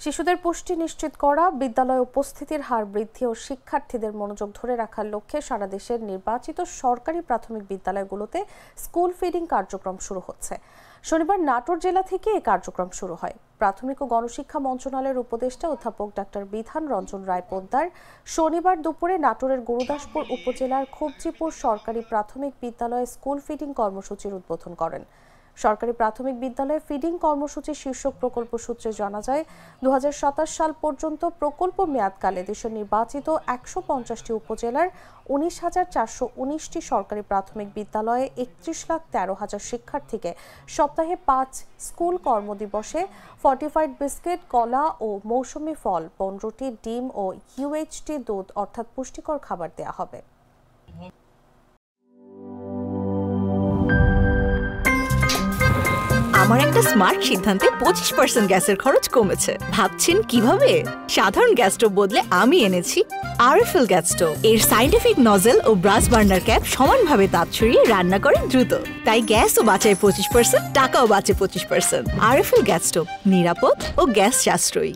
শিশুদের পুষ্টি নিশ্চিত করা, বিদ্যালয়ে উপস্থিতির হার বৃদ্ধি ও শিক্ষার্থীদের মনোযোগ ধরে রাখার লক্ষ্যে সারা দেশের নির্বাচিত সরকারি প্রাথমিক বিদ্যালয়গুলোতে স্কুল ফিডিং কার্যক্রম শুরু হচ্ছে। শনিবার নাটোর জেলা থেকে এই কার্যক্রম শুরু হয়। প্রাথমিক ও গণশিক্ষা মন্ত্রণালয়ের উপদেষ্টা অধ্যাপক ডাক্তার বিধান রঞ্জন রায় পোদ্দার শনিবার দুপুরে নাটোরের গুরুদাসপুর উপজেলার খুবজিপুর সরকারি প্রাথমিক বিদ্যালয়ে স্কুল ফিডিং কর্মসূচির উদ্বোধন করেন। সরকারি প্রাথমিক বিদ্যালয়ে ফিডিং কর্মসূচি শীর্ষক প্রকল্প সূত্রে জানা যায়, ২০২৭ সাল পর্যন্ত প্রকল্প মেয়াদকালে দেশের নির্বাচিত ১৫০টি উপজেলার ১৯,৪১৯টি সরকারি প্রাথমিক বিদ্যালয়ে ৩১,১৩,০০০ শিক্ষার্থীকে সপ্তাহে ৫ স্কুল কর্মদিবসে ফর্টিফাইড বিস্কিট, কলা ও মৌসুমি ফল, ১৫টি ডিম ও ইউএইচটি দুধ অর্থাৎ পুষ্টিকর খাবার দেওয়া হবে। আমার একটা স্মার্ট সিদ্ধান্তে 25% গ্যাসের খরচ কমেছে। ভাবছেন কিভাবে? সাধারণ গ্যাস স্টোভ বদলে আমি এনেছি আরএফএল গ্যাস স্টোভ। এর সাইন্টিফিক নজল ও ব্রাস বার্নার ক্যাপ সমানভাবে তাপ ছড়িয়ে রান্না করে দ্রুত। তাই গ্যাসও বাঁচায় 25%, টাকাও বাঁচে 25%। আরএফএল গ্যাস স্টোভ নিরাপদ ও গ্যাস সাশ্রয়ী।